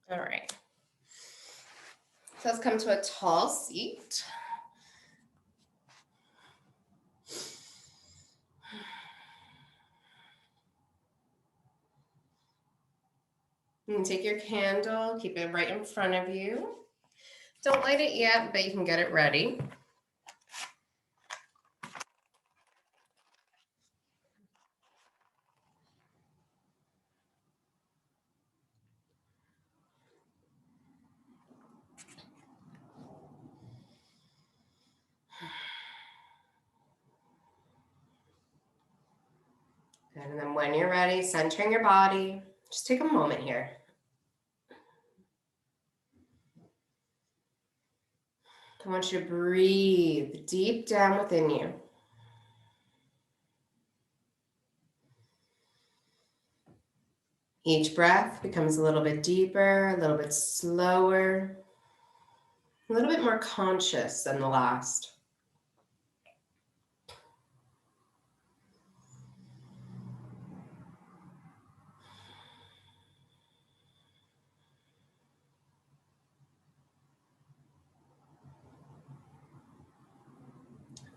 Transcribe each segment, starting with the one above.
All right. So let's come to a tall seat. You can take your candle, keep it right in front of you. Don't light it yet, but you can get it ready. And then when you're ready, centering your body, just take a moment here. I want you to breathe deep down within you. Each breath becomes a little bit deeper, a little bit slower, a little bit more conscious than the last.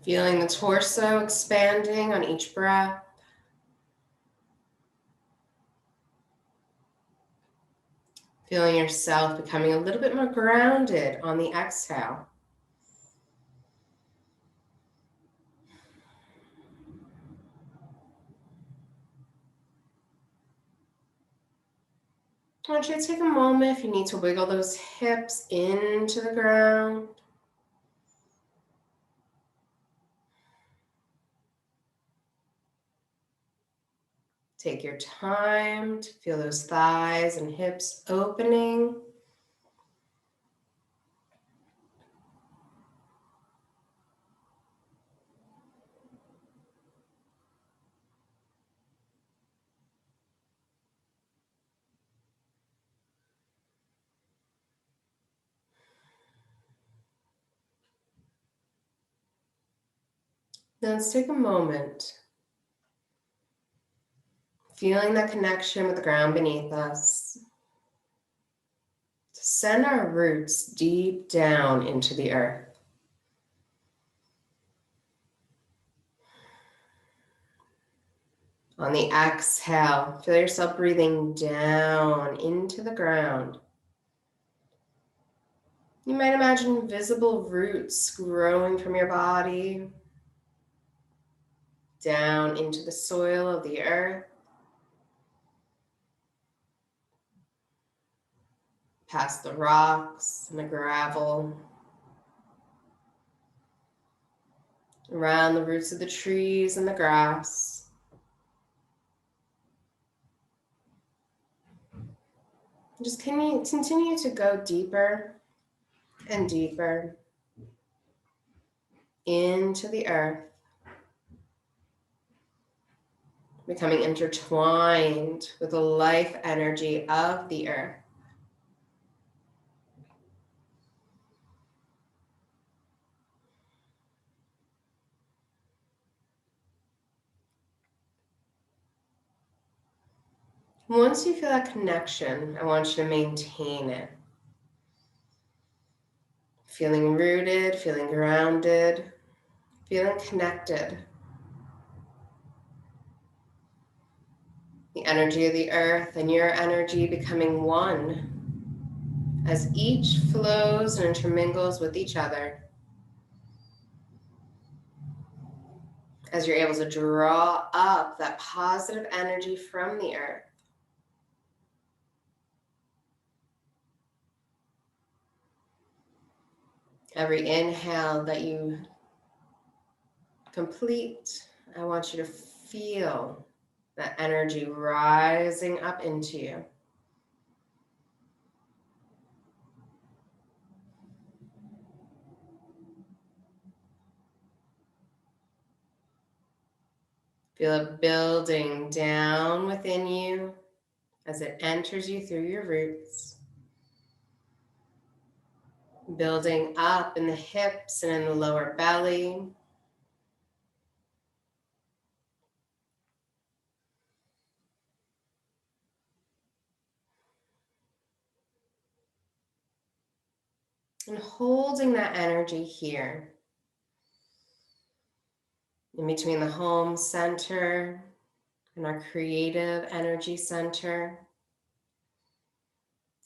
Feeling the torso expanding on each breath. Feeling yourself becoming a little bit more grounded on the exhale. I want you to take a moment if you need to wiggle those hips into the ground. Take your time to feel those thighs and hips opening. Now let's take a moment, feeling that connection with the ground beneath us, to send our roots deep down into the earth. On the exhale, feel yourself breathing down into the ground. You might imagine visible roots growing from your body down into the soil of the earth, past the rocks and the gravel, around the roots of the trees and the grass. Just continue to go deeper and deeper into the earth, becoming intertwined with the life energy of the earth. Once you feel that connection, I want you to maintain it. Feeling rooted, feeling grounded, feeling connected. The energy of the earth and your energy becoming one as each flows and intermingles with each other. As you're able to draw up that positive energy from the earth. Every inhale that you complete, I want you to feel that energy rising up into you. Feel it building down within you as it enters you through your roots. Building up in the hips and in the lower belly. And holding that energy here in between the home center and our creative energy center.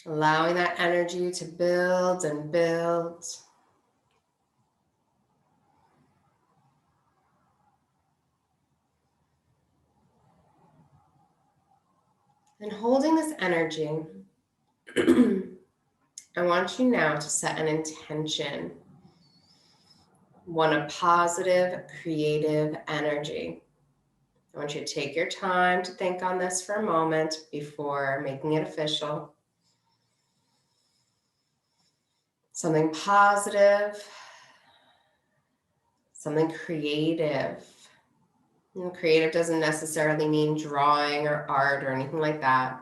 Allowing that energy to build and build. And holding this energy, I want you now to set an intention, one of positive, creative energy. I want you to take your time to think on this for a moment before making it official. Something positive, something creative. You know, creative doesn't necessarily mean drawing or art or anything like that.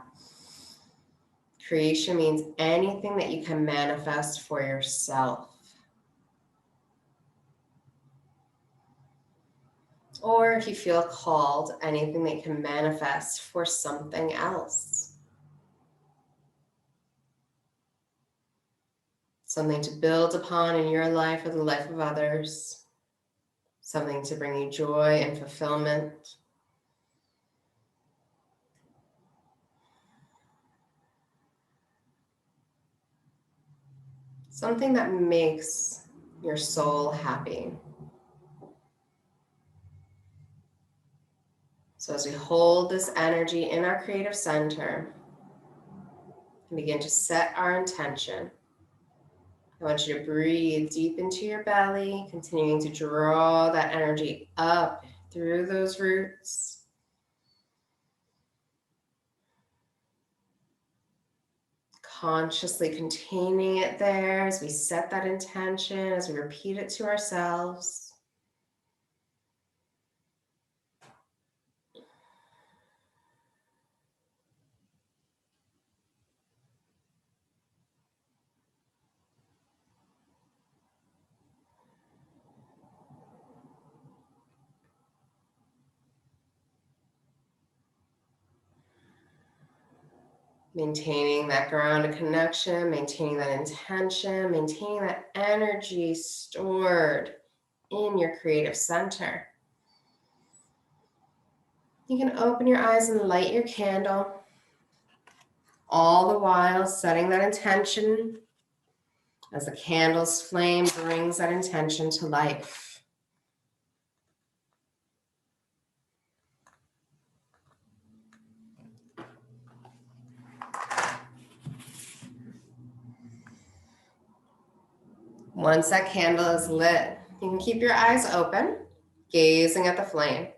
Creation means anything that you can manifest for yourself. Or if you feel called, anything that you can manifest for something else. Something to build upon in your life or the life of others. Something to bring you joy and fulfillment. Something that makes your soul happy. So as we hold this energy in our creative center and begin to set our intention, I want you to breathe deep into your belly, continuing to draw that energy up through those roots. Consciously containing it there as we set that intention, as we repeat it to ourselves. Maintaining that grounded connection, maintaining that intention, maintaining that energy stored in your creative center. You can open your eyes and light your candle, all the while setting that intention as the candle's flame brings that intention to life. Once that candle is lit, you can keep your eyes open, gazing at the flame.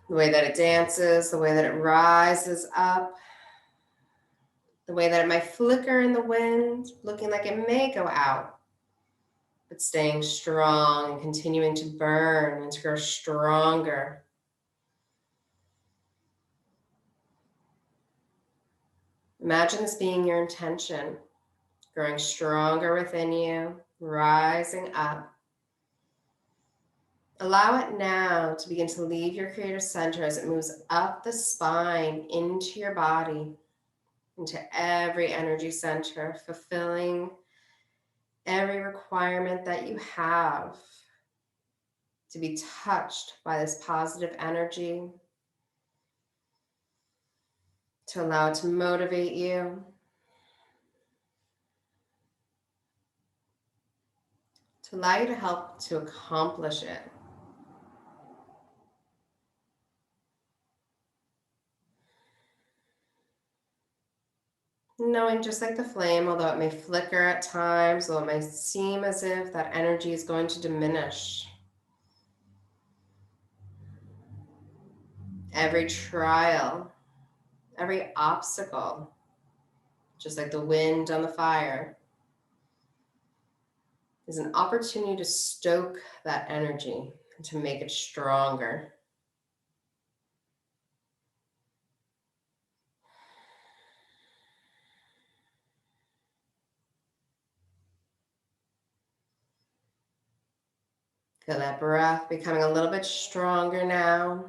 The way that it dances, the way that it rises up, the way that it might flicker in the wind, looking like it may go out, but staying strong and continuing to burn and to grow stronger. Imagine this being your intention, growing stronger within you, rising up. Allow it now to begin to leave your creative center as it moves up the spine into your body, into every energy center, fulfilling every requirement that you have to be touched by this positive energy, to allow it to motivate you, to allow you to help to accomplish it. Knowing just like the flame, although it may flicker at times, although it may seem as if that energy is going to diminish, every trial, every obstacle, just like the wind on the fire, is an opportunity to stoke that energy and to make it stronger. Feel that breath becoming a little bit stronger now.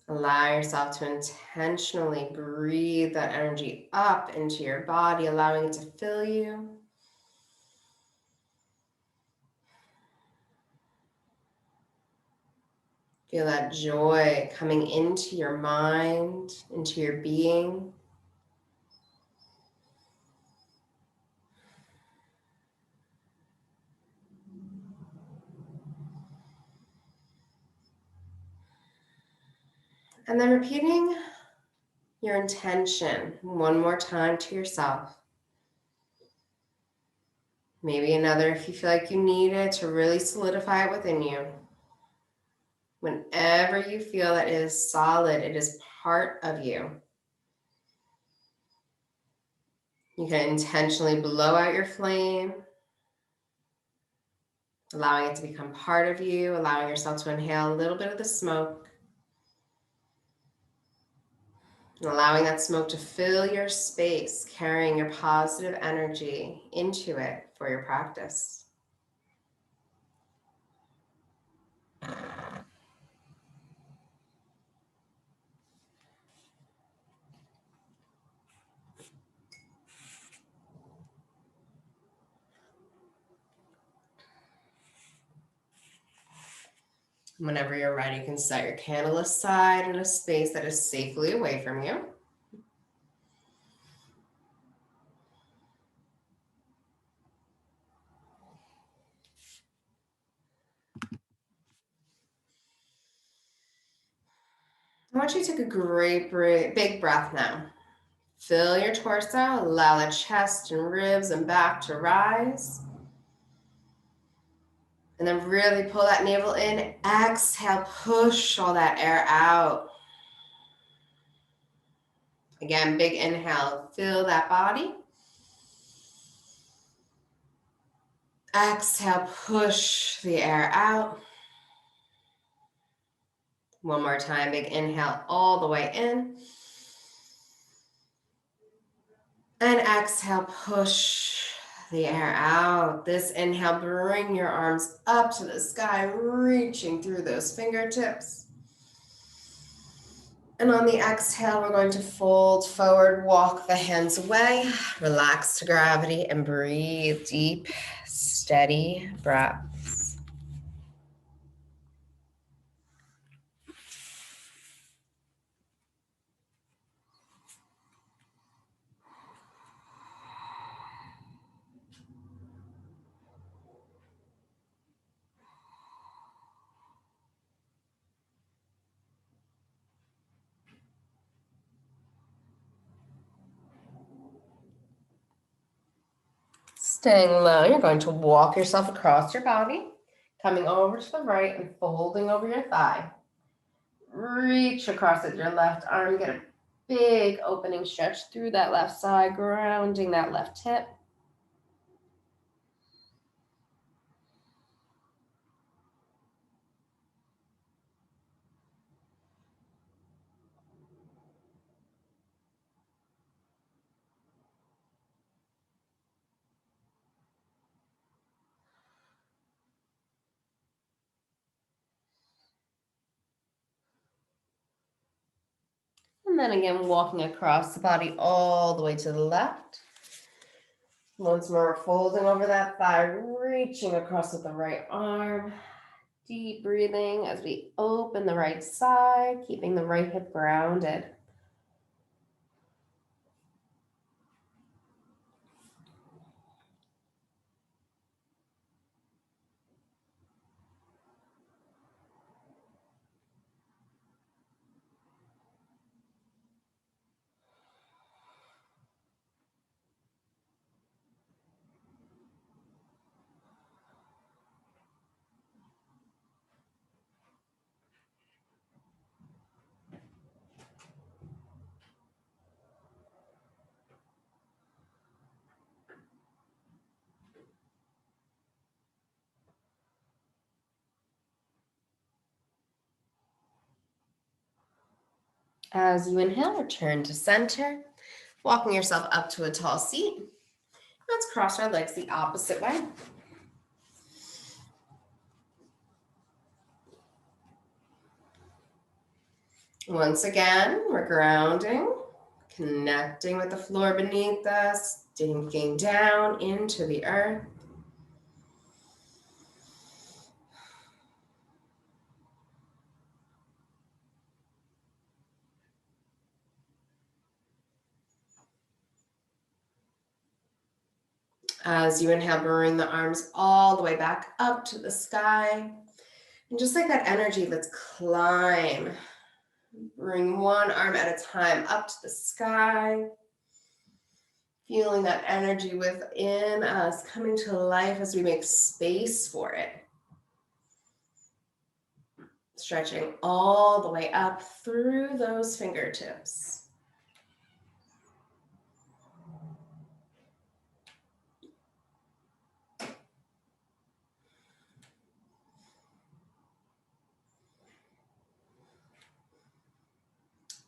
Allow yourself to intentionally breathe that energy up into your body, allowing it to fill you. Feel that joy coming into your mind, into your being. And then repeating your intention one more time to yourself. Maybe another if you feel like you need it to really solidify it within you. Whenever you feel that it is solid, it is part of you. You can intentionally blow out your flame, allowing it to become part of you, allowing yourself to inhale a little bit of the smoke, and allowing that smoke to fill your space, carrying your positive energy into it for your practice. Whenever you're ready, you can set your candle aside in a space that is safely away from you. I want you to take a great big breath now. Fill your torso, allow the chest and ribs and back to rise. And then really pull that navel in. Exhale, push all that air out. Again, big inhale, fill that body. Exhale, push the air out. One more time, big inhale all the way in. And exhale, push the air out. This inhale, bring your arms up to the sky, reaching through those fingertips. And on the exhale, we're going to fold forward, walk the hands away, relax to gravity, and breathe deep, steady breaths. Staying low, you're going to walk yourself across your body, coming over to the right and folding over your thigh. Reach across with your left arm, get a big opening stretch through that left side, grounding that left hip. And then again, walking across the body all the way to the left. Once more, we're folding over that thigh, reaching across with the right arm. Deep breathing as we open the right side, keeping the right hip grounded. As you inhale, return to center, walking yourself up to a tall seat. Let's cross our legs the opposite way. Once again, we're grounding, connecting with the floor beneath us, sinking down into the earth. As you inhale, bring the arms all the way back up to the sky. And just like that energy, let's climb. Bring one arm at a time up to the sky. Feeling that energy within us coming to life as we make space for it. Stretching all the way up through those fingertips.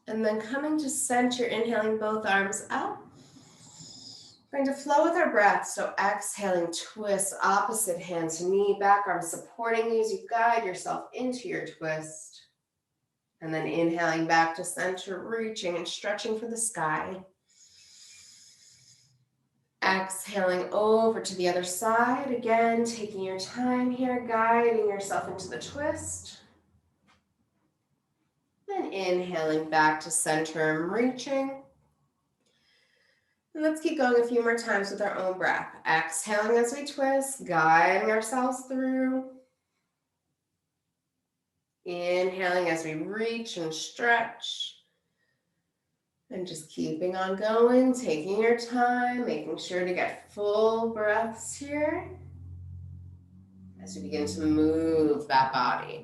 And then coming to center, inhaling both arms up. Going to flow with our breath. So exhaling, twist, opposite hand to knee, back arm supporting you as you guide yourself into your twist. And then inhaling back to center, reaching and stretching for the sky. Exhaling over to the other side. Again, taking your time here, guiding yourself into the twist. Then inhaling back to center and reaching. And let's keep going a few more times with our own breath. Exhaling as we twist, guiding ourselves through. Inhaling as we reach and stretch. And just keeping on going, taking your time, making sure to get full breaths here as we begin to move that body.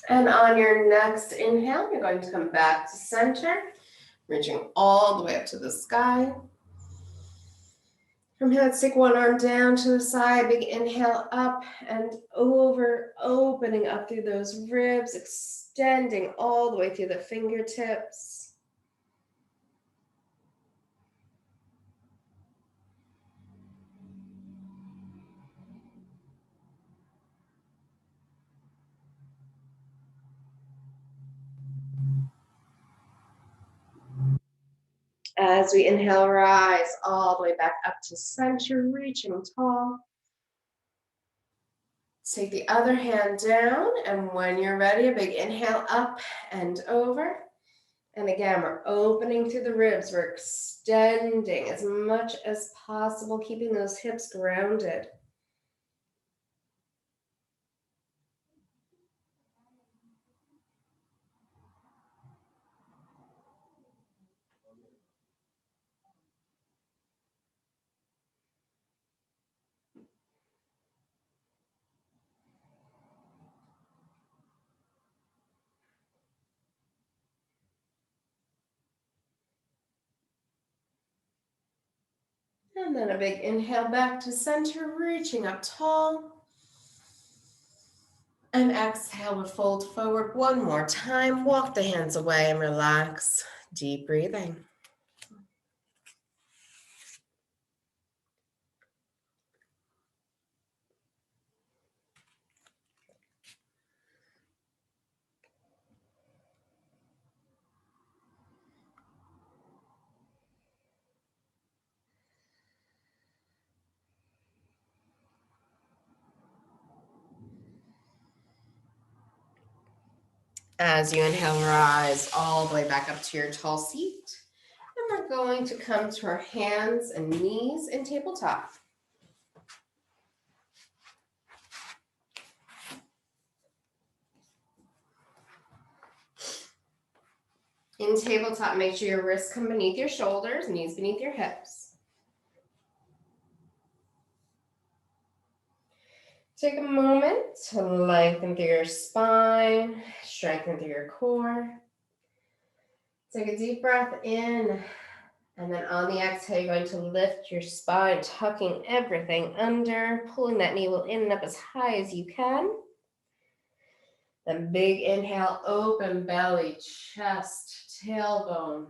And on your next inhale, you're going to come back to center, reaching all the way up to the sky. From here, let's take one arm down to the side, big inhale up and over, opening up through those ribs, extending all the way through the fingertips. As we inhale, rise all the way back up to center, reaching tall. Take the other hand down, and when you're ready, a big inhale up and over. And again, we're opening through the ribs. We're extending as much as possible, keeping those hips grounded. And then a big inhale back to center, reaching up tall. And exhale, we fold forward one more time. Walk the hands away and relax. Deep breathing. As you inhale, rise all the way back up to your tall seat. And we're going to come to our hands and knees in tabletop. In tabletop, make sure your wrists come beneath your shoulders, knees beneath your hips. Take a moment to lengthen through your spine, strengthen through your core. Take a deep breath in, and then on the exhale, you're going to lift your spine, tucking everything under, pulling that navel in and up as high as you can. Then big inhale, open belly, chest, tailbone.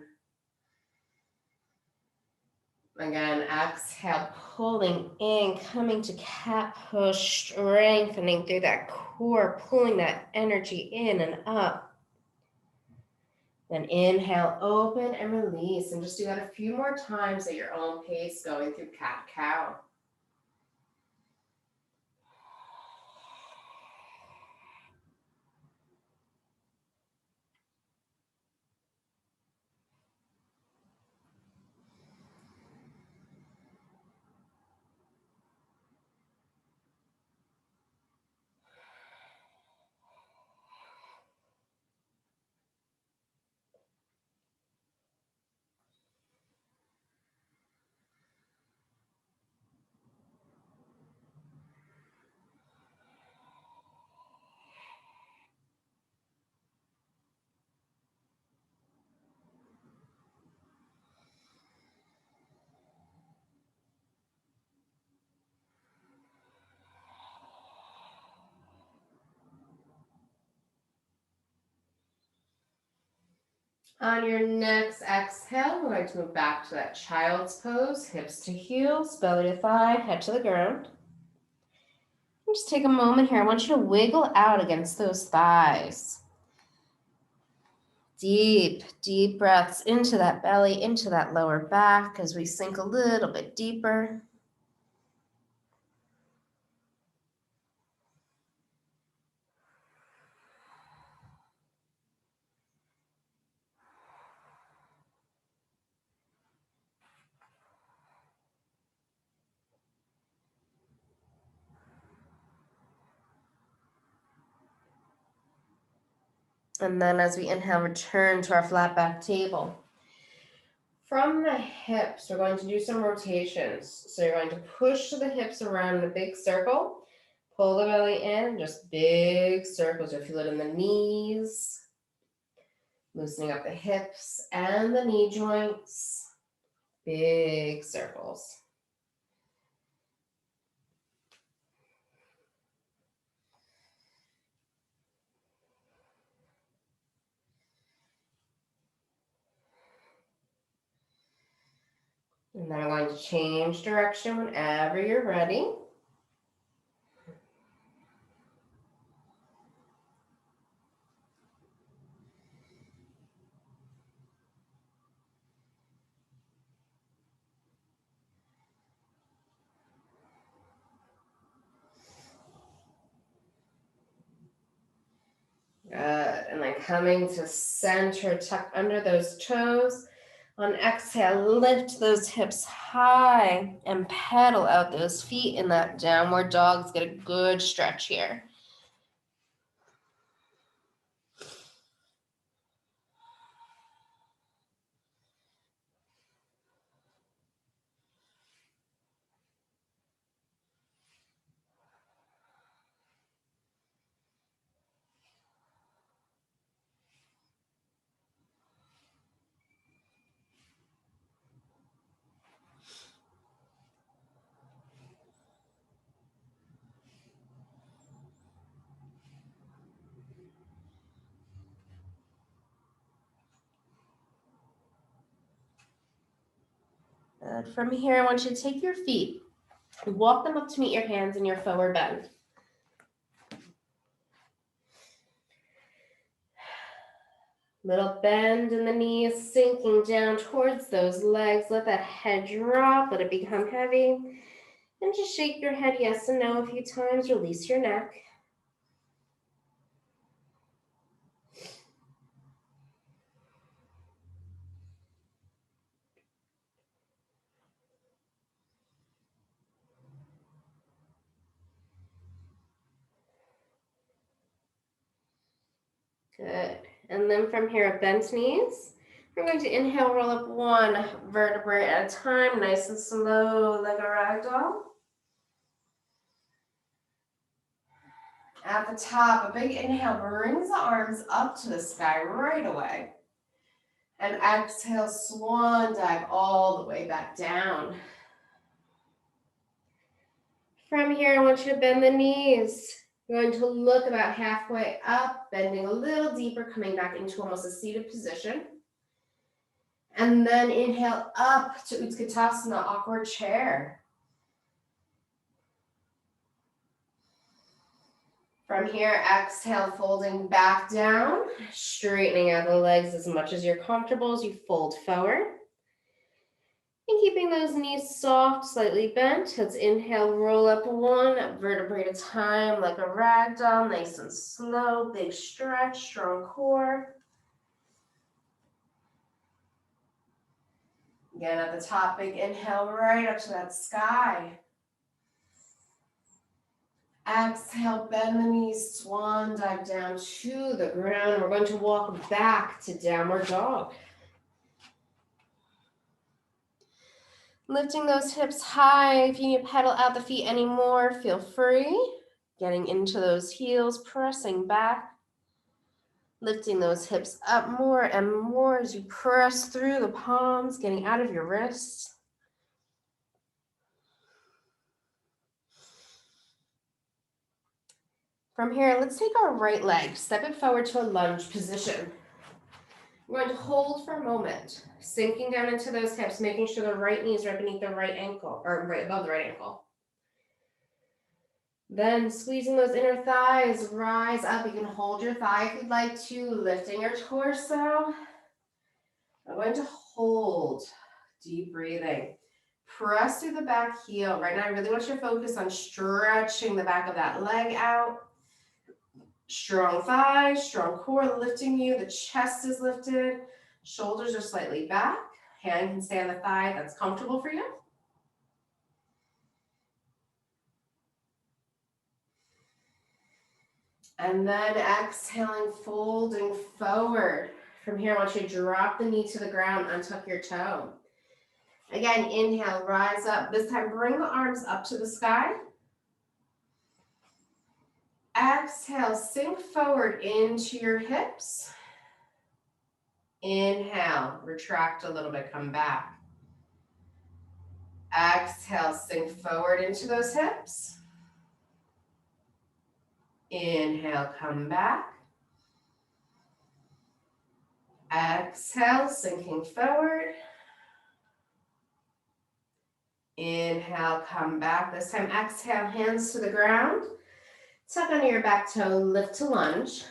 Again, exhale, pulling in, coming to cat pose, strengthening through that core, pulling that energy in and up. Then inhale, open and release, and just do that a few more times at your own pace, going through cat-cow. On your next exhale, we're going to move back to that child's pose, hips to heels, belly to thigh, head to the ground. And just take a moment here. I want you to wiggle out against those thighs. Deep, deep breaths into that belly, into that lower back as we sink a little bit deeper. And then as we inhale, return to our flat back table. From the hips, we're going to do some rotations. So you're going to push the hips around in a big circle, pull the belly in, just big circles. You'll feel it in the knees, loosening up the hips and the knee joints, big circles. And then I'm going to change direction whenever you're ready. Good. And then coming to center, tuck under those toes. On exhale, lift those hips high and pedal out those feet in that downward dog. Let's get a good stretch here. Good. From here, I want you to take your feet, walk them up to meet your hands in your forward bend. Little bend in the knees, sinking down towards those legs. Let that head drop, let it become heavy. And just shake your head yes and no a few times, release your neck. Good. And then from here, bent knees. We're going to inhale, roll up one vertebrae at a time, nice and slow, like a rag doll. At the top, a big inhale brings the arms up to the sky right away. And exhale, swan dive all the way back down. From here, I want you to bend the knees. You're going to look about halfway up, bending a little deeper, coming back into almost a seated position. And then inhale up to Utkatasana, awkward chair. From here, exhale, folding back down, straightening out the legs as much as you're comfortable as you fold forward. And keeping those knees soft, slightly bent. Let's inhale, roll up one vertebrae at a time, like a rag doll, nice and slow, big stretch, strong core. Again, at the top, big inhale right up to that sky. Exhale, bend the knees, swan dive down to the ground. We're going to walk back to downward dog. Lifting those hips high. If you need to pedal out the feet anymore, feel free. Getting into those heels, pressing back. Lifting those hips up more and more as you press through the palms, getting out of your wrists. From here, let's take our right leg, step it forward to a lunge position. We're going to hold for a moment, sinking down into those hips, making sure the right knee is right beneath the right ankle, or right above the right ankle. Then squeezing those inner thighs, rise up. You can hold your thigh if you'd like to, lifting your torso. I'm going to hold, deep breathing. Press through the back heel. Right now, I really want you to focus on stretching the back of that leg out. Strong thighs, strong core lifting you. The chest is lifted. Shoulders are slightly back. Hand can stay on the thigh. That's comfortable for you. And then exhaling, folding forward. From here, I want you to drop the knee to the ground, untuck your toe. Again, inhale, rise up. This time, bring the arms up to the sky. Exhale, sink forward into your hips. Inhale, retract a little bit, come back. Exhale, sink forward into those hips. Inhale, come back. Exhale, sinking forward. Inhale, come back. This time, exhale, hands to the ground. Tuck under your back toe, lift to lunge.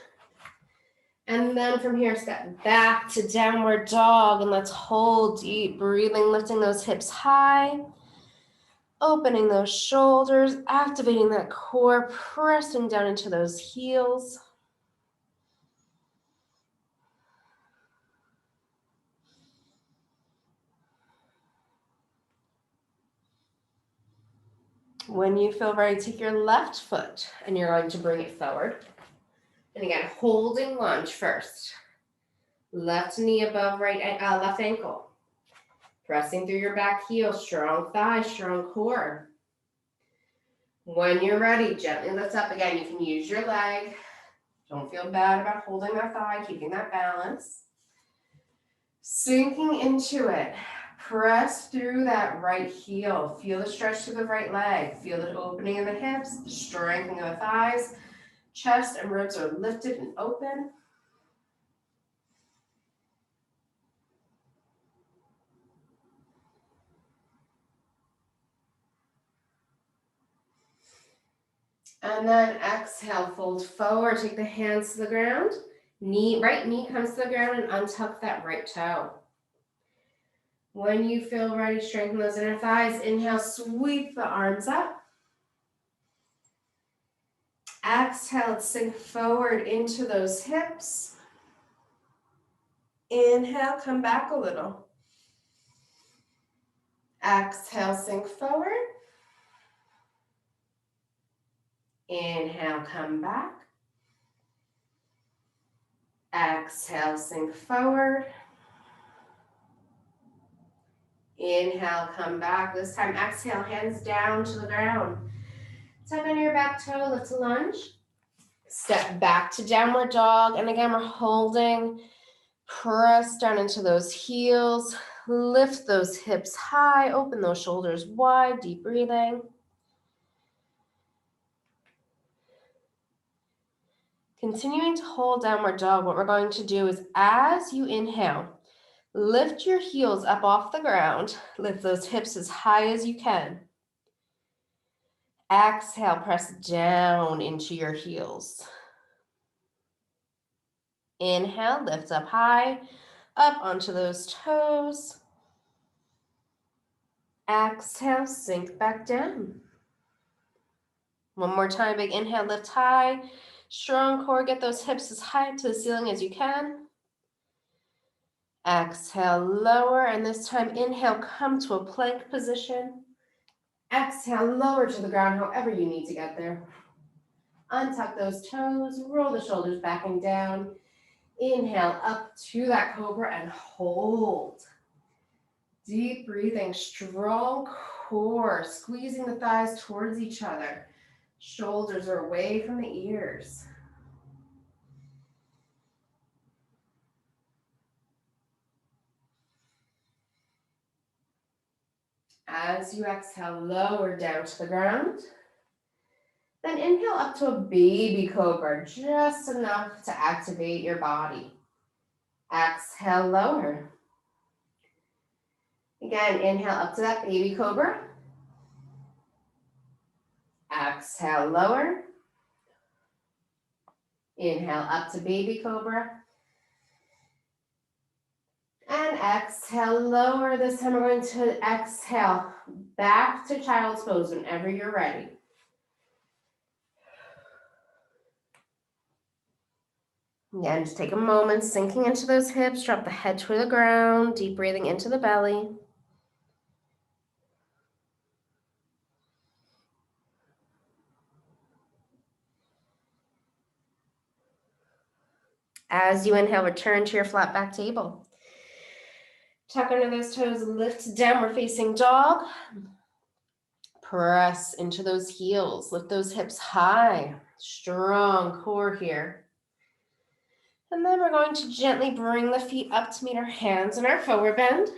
And then from here, step back to downward dog. And let's hold deep breathing, lifting those hips high. Opening those shoulders, activating that core, pressing down into those heels. When you feel ready, take your left foot and you're going to bring it forward. And again, holding lunge first. Left knee above left ankle. Pressing through your back heel, strong thigh, strong core. When you're ready, gently lift up. Again, you can use your leg. Don't feel bad about holding that thigh, keeping that balance. Sinking into it. Press through that right heel. Feel the stretch to the right leg. Feel the opening in the hips, the strengthening of the thighs. Chest and ribs are lifted and open. And then exhale, fold forward, take the hands to the ground. Right knee comes to the ground and untuck that right toe. When you feel ready, strengthen those inner thighs. Inhale, sweep the arms up. Exhale, sink forward into those hips. Inhale, come back a little. Exhale, sink forward. Inhale, come back. Exhale, sink forward. Inhale, come back. This time, exhale, hands down to the ground. Tap into your back toe, lift to lunge. Step back to downward dog. And again, we're holding. Press down into those heels. Lift those hips high. Open those shoulders wide. Deep breathing. Continuing to hold downward dog, what we're going to do is as you inhale, lift your heels up off the ground. Lift those hips as high as you can. Exhale, press down into your heels. Inhale, lift up high, up onto those toes. Exhale, sink back down. One more time, big inhale, lift high. Strong core, get those hips as high to the ceiling as you can. Exhale, lower, and this time inhale, come to a plank position. Exhale, lower to the ground, however you need to get there. Untuck those toes, roll the shoulders back and down. Inhale, up to that cobra and hold. Deep breathing, strong core, squeezing the thighs towards each other. Shoulders are away from the ears. As you exhale, lower down to the ground. Then inhale up to a baby cobra, just enough to activate your body. Exhale, lower. Again, inhale up to that baby cobra. Exhale, lower. Inhale up to baby cobra. And exhale, lower. This time we're going to exhale back to child's pose whenever you're ready. Again, just take a moment, sinking into those hips, drop the head toward the ground, deep breathing into the belly. As you inhale, return to your flat back table. Tuck under those toes, lift downward facing dog. Press into those heels, lift those hips high, strong core here. And then we're going to gently bring the feet up to meet our hands in our forward bend.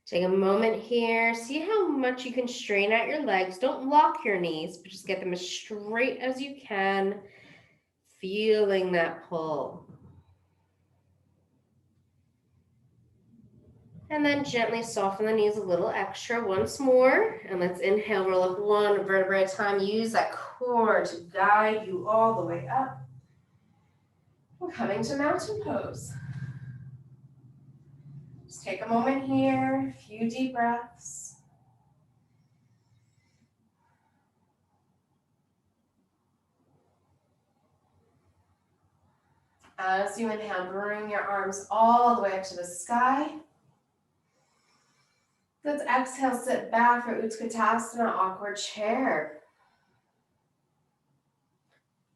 Take a moment here, see how much you can strain out your legs. Don't lock your knees, but just get them as straight as you can, feeling that pull. And then gently soften the knees a little extra once more. And let's inhale, roll up one vertebrae at a time. Use that core to guide you all the way up. We're coming to mountain pose. Just take a moment here, a few deep breaths. As you inhale, bring your arms all the way up to the sky. Let's exhale, sit back for Utkatasana, awkward chair.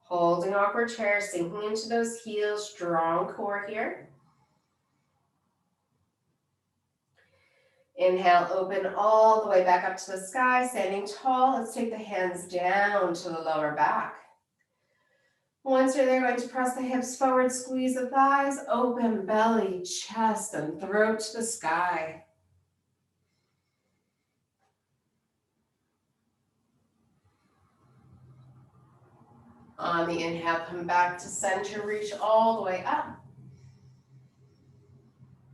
Holding awkward chair, sinking into those heels, strong core here. Inhale, open all the way back up to the sky, standing tall. Let's take the hands down to the lower back. Once you're there, going to press the hips forward, squeeze the thighs, open belly, chest, and throat to the sky. On the inhale, come back to center, reach all the way up.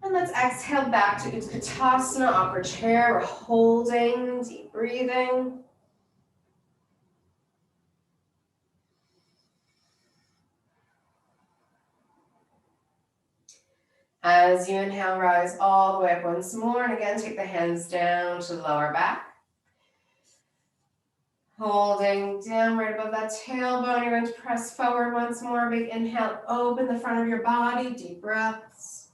And let's exhale back to Utkatasana, awkward chair. We're holding, deep breathing. As you inhale, rise all the way up once more. And again, take the hands down to the lower back. Holding down right above that tailbone. You're going to press forward once more. Big inhale, open the front of your body, deep breaths.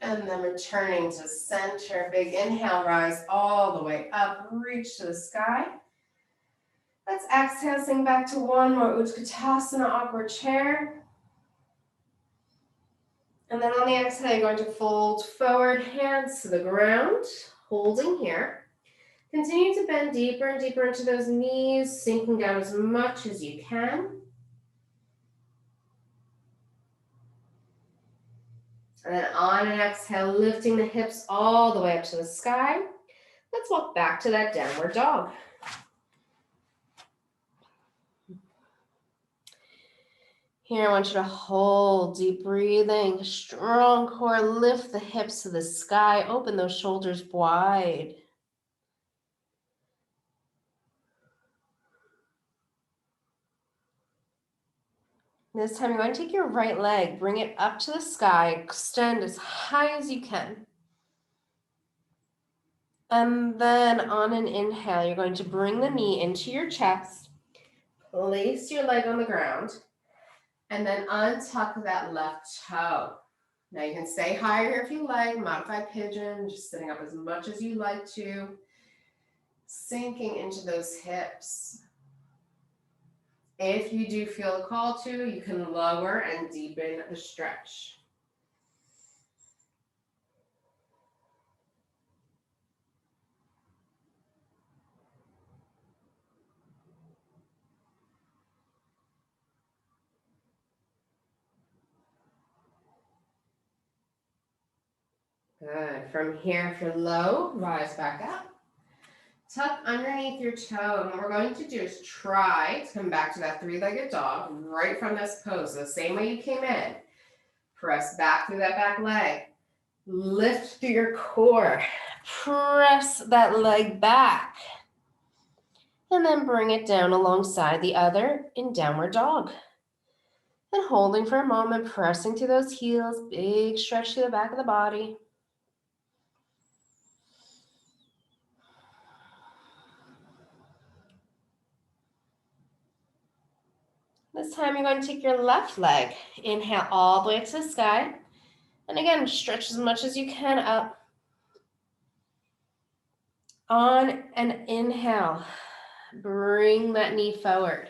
And then returning to center. Big inhale, rise all the way up, reach to the sky. Let's exhale, sink back to one more Utkatasana, awkward chair. And then on the exhale, you're going to fold forward, hands to the ground, holding here. Continue to bend deeper and deeper into those knees, sinking down as much as you can. And then on an exhale, lifting the hips all the way up to the sky. Let's walk back to that downward dog. Here, I want you to hold, deep breathing, strong core, lift the hips to the sky, open those shoulders wide. This time, you're going to take your right leg, bring it up to the sky, extend as high as you can. And then on an inhale, you're going to bring the knee into your chest, place your leg on the ground, and then untuck that left toe. Now you can stay higher if you like, modified pigeon, just sitting up as much as you like to, sinking into those hips. If you do feel a call to, you can lower and deepen the stretch. Good. From here, if you're low, rise back up. Tuck underneath your toe. And what we're going to do is try to come back to that three-legged dog right from this pose. So the same way you came in. Press back through that back leg. Lift through your core. Press that leg back. And then bring it down alongside the other in downward dog. And holding for a moment, pressing to those heels. Big stretch to the back of the body. This time you're going to take your left leg. Inhale all the way to the sky. And again, stretch as much as you can up. On an inhale, bring that knee forward.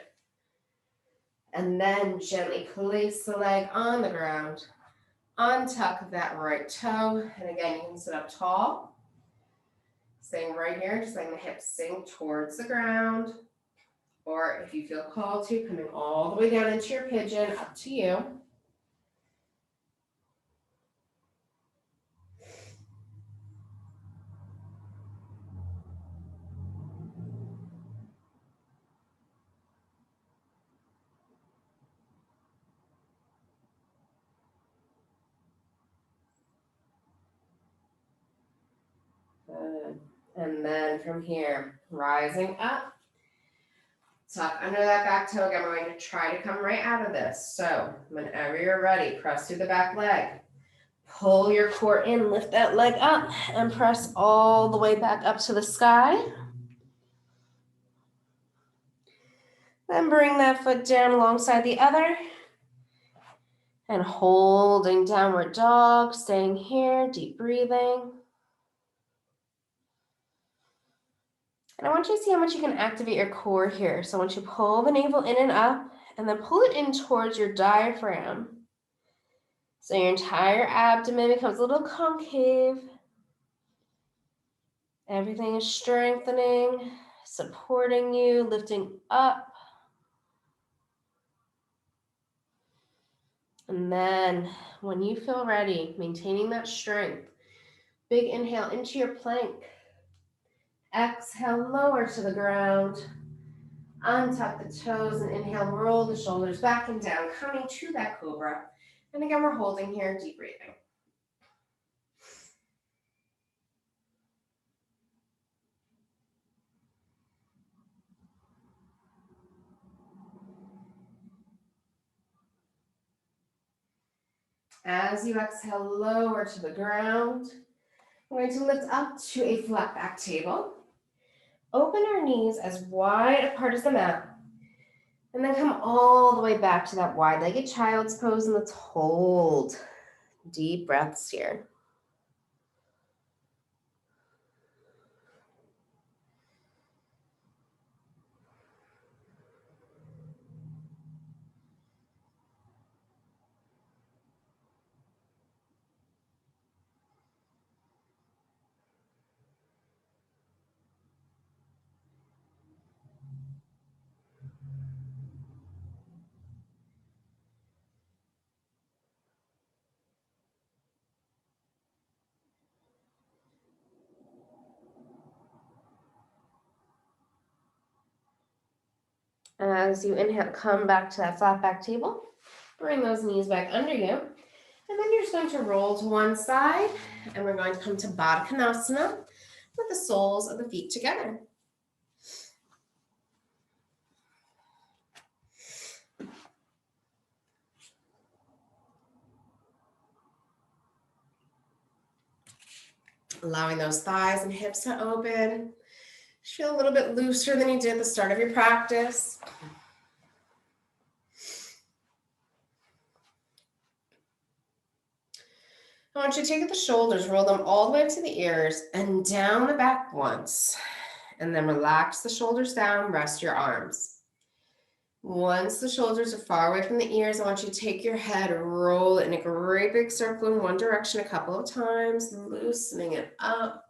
And then gently place the leg on the ground. Untuck that right toe. And again, you can sit up tall. Staying right here, just letting the hips sink towards the ground. Or if you feel called to, coming all the way down into your pigeon, up to you. Good. And then from here, rising up. Tuck under that back toe. Again, we're going to try to come right out of this. So whenever you're ready, press through the back leg. Pull your core in, lift that leg up, and press all the way back up to the sky. Then bring that foot down alongside the other. And holding downward dog, staying here, deep breathing. And I want you to see how much you can activate your core here. So I want you to pull the navel in and up, and then pull it in towards your diaphragm. So your entire abdomen becomes a little concave. Everything is strengthening, supporting you, lifting up. And then when you feel ready, maintaining that strength, big inhale into your plank. Exhale, lower to the ground. Untuck the toes and inhale, roll the shoulders back and down, coming to that cobra. And again, we're holding here, deep breathing. As you exhale, lower to the ground. We're going to lift up to a flat back table. Open our knees as wide apart as the mat. And then come all the way back to that wide-legged child's pose, and let's hold deep breaths here. As you inhale, come back to that flat back table. Bring those knees back under you. And then you're just going to roll to one side. And we're going to come to Baddha Konasana with the soles of the feet together. Allowing those thighs and hips to open. Feel a little bit looser than you did at the start of your practice. I want you to take the shoulders, roll them all the way up to the ears and down the back once. And then relax the shoulders down, rest your arms. Once the shoulders are far away from the ears, I want you to take your head, roll it in a great big circle in one direction a couple of times, loosening it up.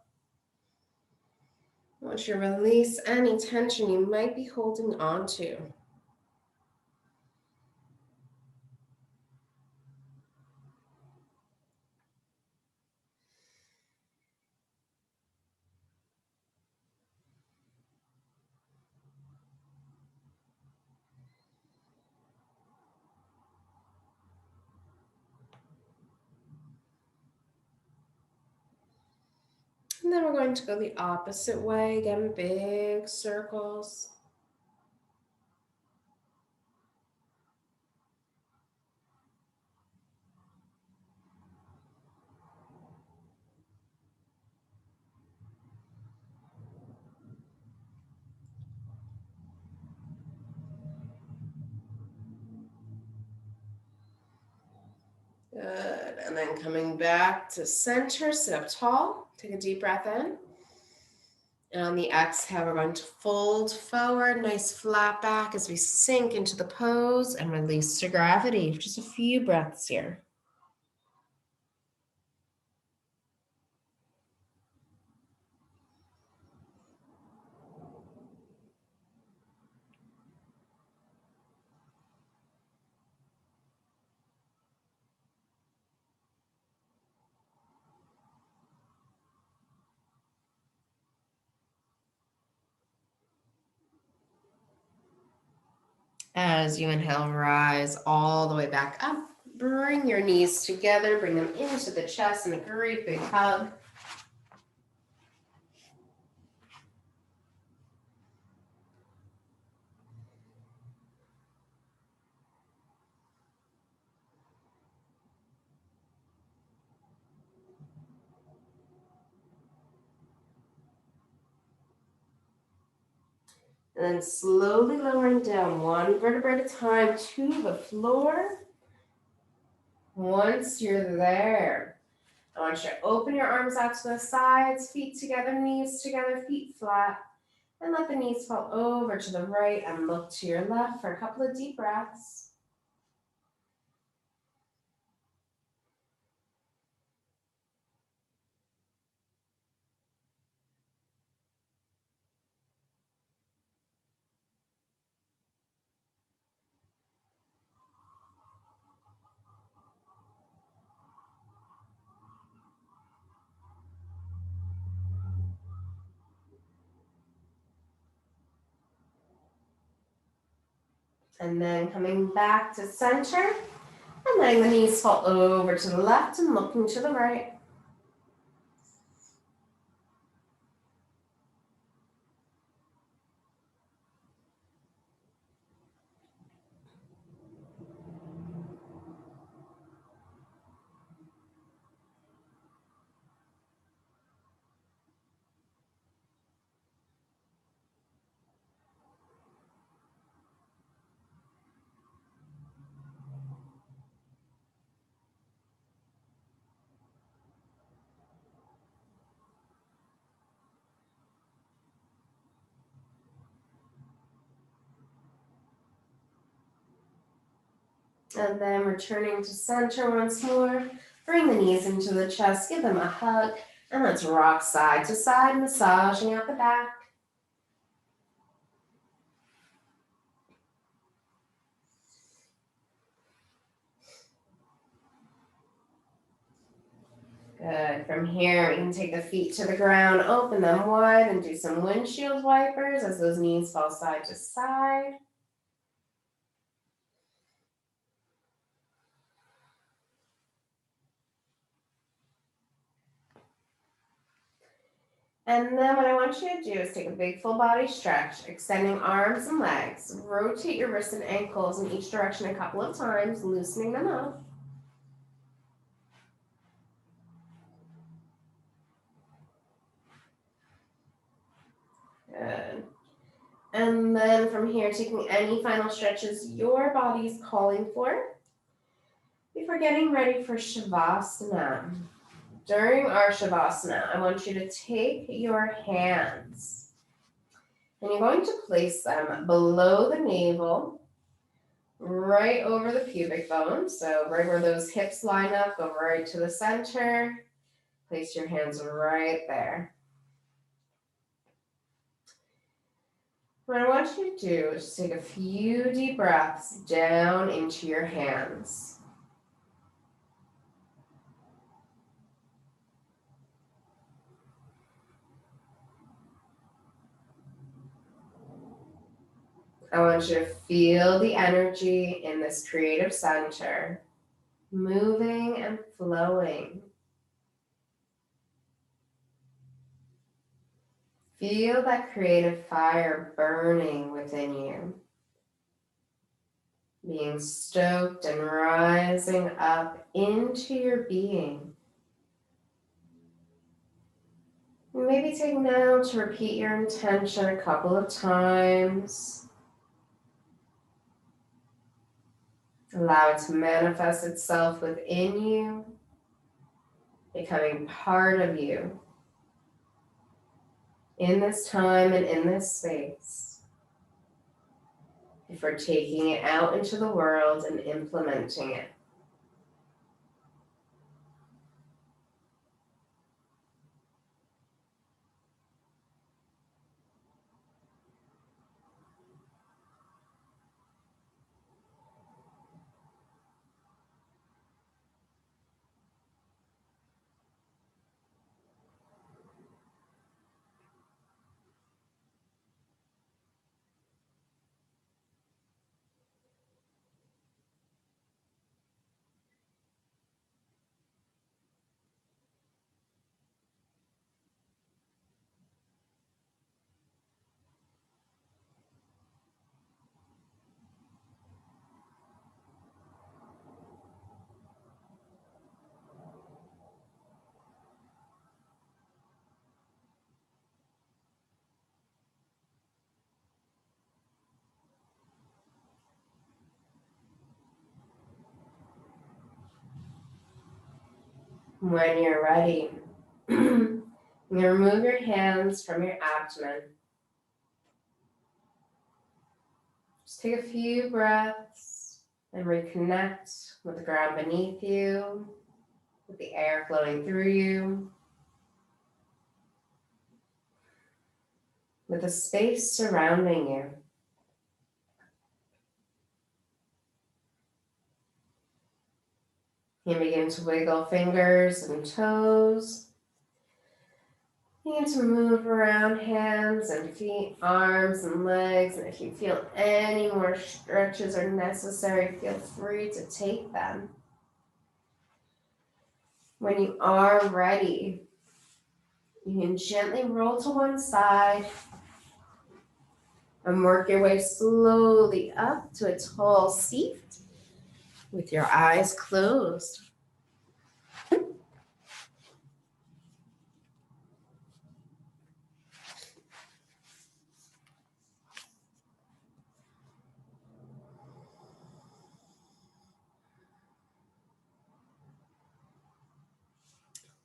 I want you to release any tension you might be holding on to. And then we're going to go the opposite way, again, big circles. Good, and then coming back to center, sit up tall, take a deep breath in. And on the exhale, we're going to fold forward, nice flat back as we sink into the pose and release to gravity. Just a few breaths here. As you inhale, rise all the way back up. Bring your knees together, bring them into the chest in a great big hug. And then slowly lowering down one vertebrae at a time to the floor. Once you're there, I want you to open your arms out to the sides, feet together, knees together, feet flat. And let the knees fall over to the right and look to your left for a couple of deep breaths. And then coming back to center and letting the knees fall over to the left and looking to the right. And then returning to center once more. Bring the knees into the chest, give them a hug, and let's rock side to side, massaging out the back. Good. From here, we can take the feet to the ground, open them wide, and do some windshield wipers as those knees fall side to side. And then what I want you to do is take a big full body stretch, extending arms and legs. Rotate your wrists and ankles in each direction a couple of times, loosening them up. Good. And then from here, taking any final stretches your body's calling for before getting ready for Shavasana. During our Shavasana, I want you to take your hands and you're going to place them below the navel, right over the pubic bone. So right where those hips line up, go right to the center. Place your hands right there. What I want you to do is take a few deep breaths down into your hands. I want you to feel the energy in this creative center, moving and flowing. Feel that creative fire burning within you, being stoked and rising up into your being. Maybe take now to repeat your intention a couple of times. Allow it to manifest itself within you, becoming part of you in this time and in this space, before taking it out into the world and implementing it. When you're ready, you're going to remove your hands from your abdomen. Just take a few breaths and reconnect with the ground beneath you, with the air flowing through you, with the space surrounding you. You begin to wiggle fingers and toes. Begin to move around hands and feet, arms and legs. And if you feel any more stretches are necessary, feel free to take them. When you are ready, you can gently roll to one side and work your way slowly up to a tall seat with your eyes closed.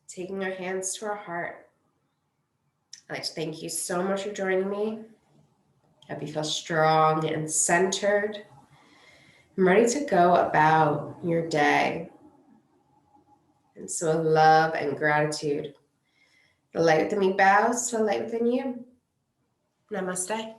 Taking our hands to our heart. I'd like to thank you so much for joining me. I hope you feel strong and centered and ready to go about your day. And so with love and gratitude, the light within me bows to the light within you. Namaste.